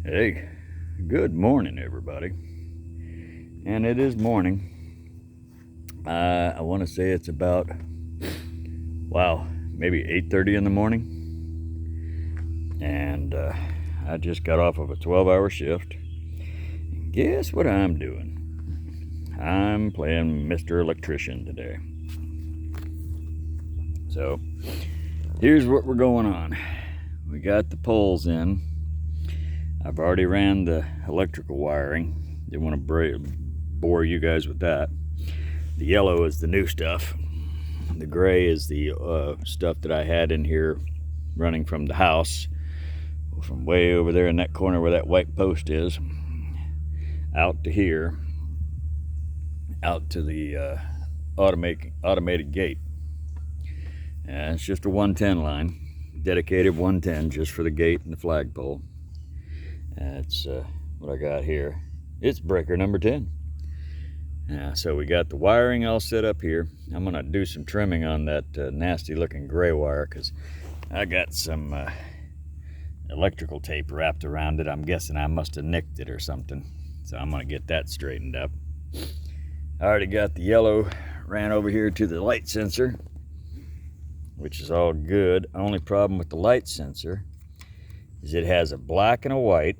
Hey, good morning, everybody. And it is morning. I want to say it's about, maybe 8:30 in the morning. And I just got off of a 12-hour shift. And guess what I'm doing? I'm playing Mr. Electrician today. So here's what we're going on. We got the poles in. I've already ran the electrical wiring. Didn't want to bore you guys with that. The yellow is the new stuff. The gray is the stuff that I had in here running from the house, from way over there in that corner where that white post is, out to here, out to the automated gate. And it's just a 110 line, dedicated 110 just for the gate and the flagpole. That's what I got here. It's breaker number 10. So we got the wiring all set up here. I'm gonna do some trimming on that nasty looking gray wire because I got some electrical tape wrapped around it. I'm guessing I must have nicked it or something. So I'm gonna get that straightened up. I already got the yellow ran over here to the light sensor, which is all good. Only problem with the light sensor is it has a black and a white,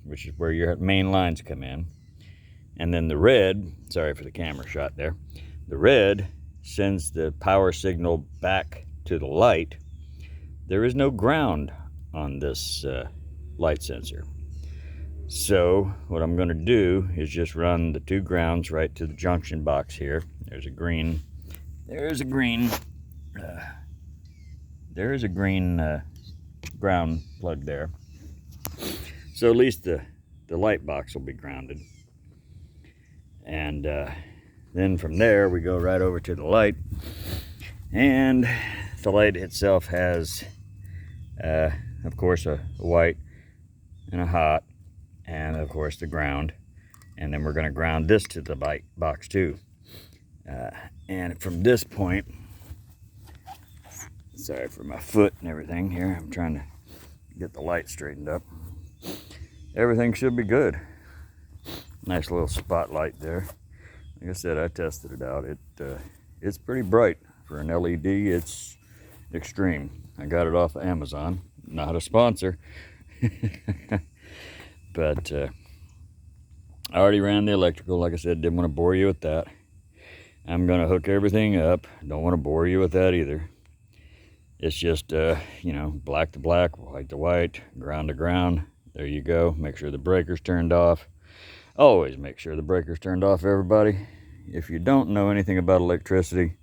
which is where your main lines come in. And then the red, sorry for the camera shot there, the red sends the power signal back to the light. There is no ground on this light sensor. So what I'm going to do is just run the two grounds right to the junction box here. There's a green ground plug there. So at least the light box will be grounded. And then from there we go right over to the light, and the light itself has of course a white and a hot, and of course the ground, and then we're going to ground this to the light box too. And from this point, sorry for my foot and everything here, I'm trying to get the light straightened up. Everything should be good. Nice little spotlight there. Like I said, I tested it out. It's pretty bright for an LED. It's extreme. I got it off of Amazon. Not a sponsor. But I already ran the electrical. Like I said, didn't want to bore you with that. I'm going to hook everything up. Don't want to bore you with that either. It's just, black to black, white to white, ground to ground. There you go. Make sure the breaker's turned off. Always make sure the breaker's turned off, everybody. If you don't know anything about electricity,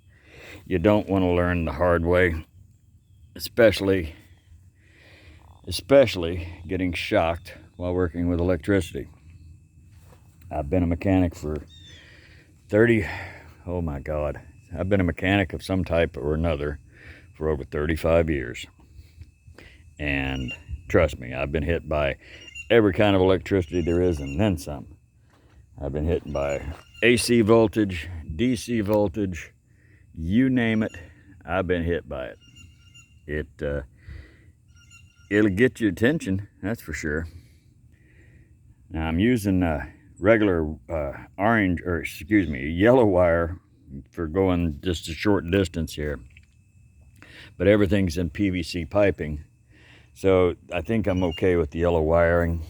you don't want to learn the hard way, especially getting shocked while working with electricity. I've been a mechanic for I've been a mechanic of some type or another for over 35 years. And trust me, I've been hit by every kind of electricity there is and then some. I've been hit by AC voltage, DC voltage, you name it, I've been hit by it. It'll get your attention, that's for sure. Now I'm using regular yellow wire for going just a short distance here. But everything's in PVC piping. So I think I'm okay with the yellow wiring.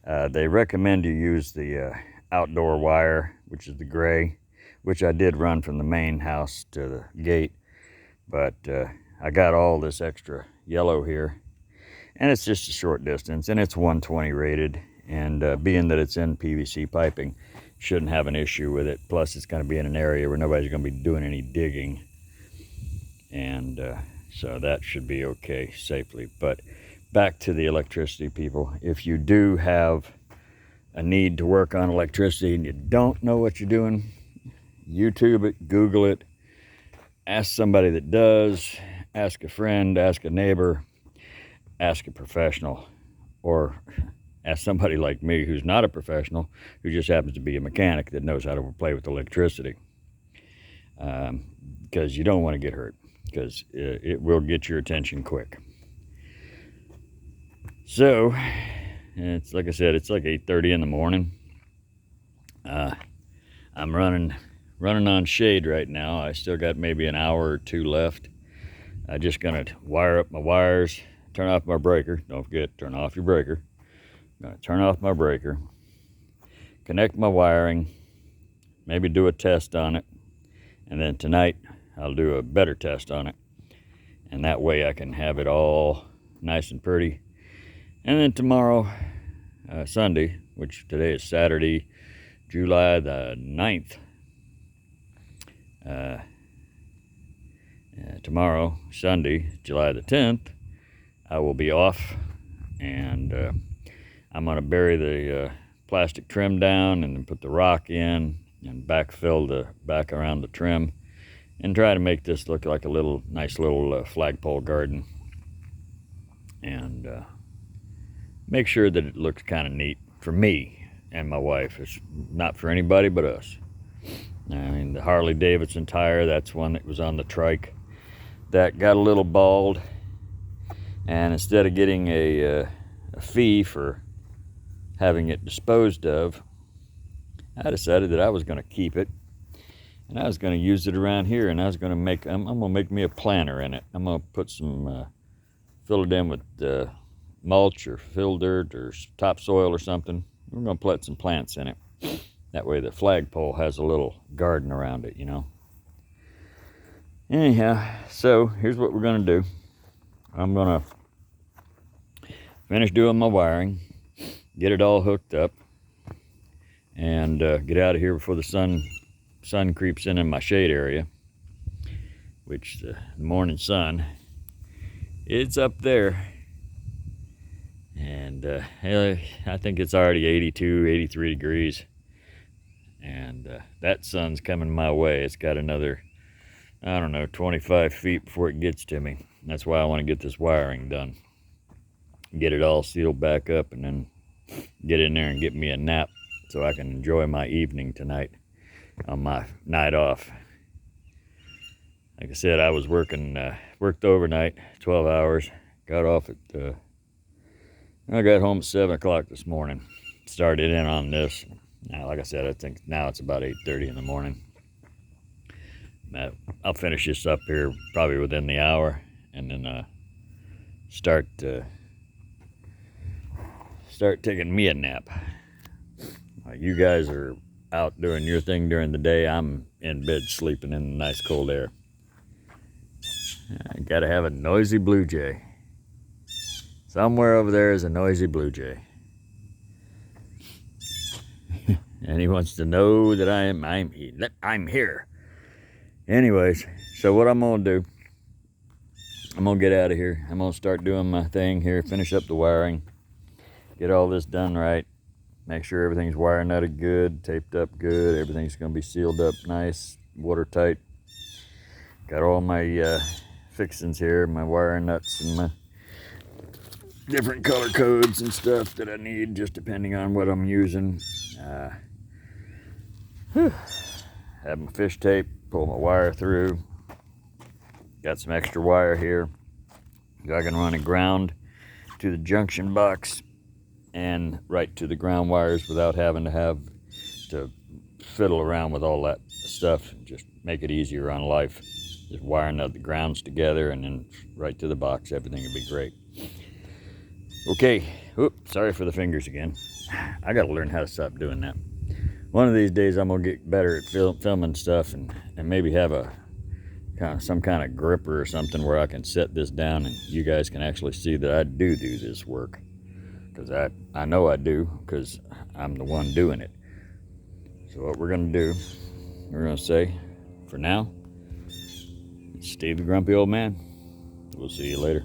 They recommend you use the outdoor wire, which is the gray, which I did run from the main house to the gate. But I got all this extra yellow here, and it's just a short distance, and it's 120 rated. And being that it's in PVC piping, shouldn't have an issue with it. Plus, it's going to be in an area where nobody's going to be doing any digging. And so that should be okay safely. But back to the electricity, people. If you do have a need to work on electricity and you don't know what you're doing, YouTube it, Google it, ask somebody that does, ask a friend, ask a neighbor, ask a professional, or ask somebody like me who's not a professional, who just happens to be a mechanic that knows how to play with electricity. Because you don't want to get hurt, because it will get your attention quick. So It's like I said, it's like 8:30 in the morning. I'm running on shade right now. I still got maybe an hour or two left. I'm just gonna wire up my wires, turn off my breaker. Don't forget, turn off your breaker. I'm gonna turn off my breaker, connect my wiring, maybe do a test on it, and then tonight I'll do a better test on it. And that way I can have it all nice and pretty. And then tomorrow, Sunday, which today is Saturday, July the 9th. Tomorrow, Sunday, July the 10th, I will be off, and I'm going to bury the plastic trim down and then put the rock in and backfill the back around the trim and try to make this look like a nice little flagpole garden, and make sure that it looks kind of neat for me and my wife. It's not for anybody but us. I mean, the Harley Davidson tire, that's one that was on the trike that got a little bald, and instead of getting a fee for having it disposed of, I decided that I was going to keep it, and I was going to use it around here, and I was going to make, I'm going to make me a planter in it. I'm going to put some, fill it in with mulch or fill dirt or topsoil or something. We're going to plant some plants in it. That way the flagpole has a little garden around it, you know. Anyhow, so here's what we're going to do. I'm going to finish doing my wiring, get it all hooked up, and get out of here before the sun creeps in my shade area, which the morning sun, it's up there. And I think it's already 82, 83 degrees. And that sun's coming my way. It's got another, I don't know, 25 feet before it gets to me. That's why I want to get this wiring done. Get it all sealed back up, and then get in there and get me a nap so I can enjoy my evening tonight on my night off. Like I said, I was worked overnight, 12 hours. Got off at, I got home at 7 o'clock this morning. Started in on this. Now, like I said, I think now it's about 8:30 in the morning. I'll finish this up here probably within the hour, and then start taking me a nap. You guys are out doing your thing during the day. I'm in bed sleeping in the nice cold air. I gotta have a noisy blue jay. Somewhere over there is a noisy blue jay. And he wants to know that I'm here. Anyways, so what I'm gonna do, I'm gonna get out of here. I'm gonna start doing my thing here, finish up the wiring, get all this done right, make sure everything's wire nutted good, taped up good, everything's gonna be sealed up nice, watertight. Got all my fixings here, my wire nuts and my different color codes and stuff that I need, just depending on what I'm using. Have my fish tape, pull my wire through. Got some extra wire here. I can run a ground to the junction box and right to the ground wires without having to fiddle around with all that stuff. Just make it easier on life. Just wiring up the grounds together and then right to the box. Everything will be great. Okay. Oops, sorry for the fingers again. I got to learn how to stop doing that. One of these days I'm going to get better at filming stuff and maybe have some kind of gripper or something where I can set this down and you guys can actually see that I do this work. Because I know I do, because I'm the one doing it. So what we're going to do, we're going to say, for now, Steve the Grumpy Old Man. We'll see you later.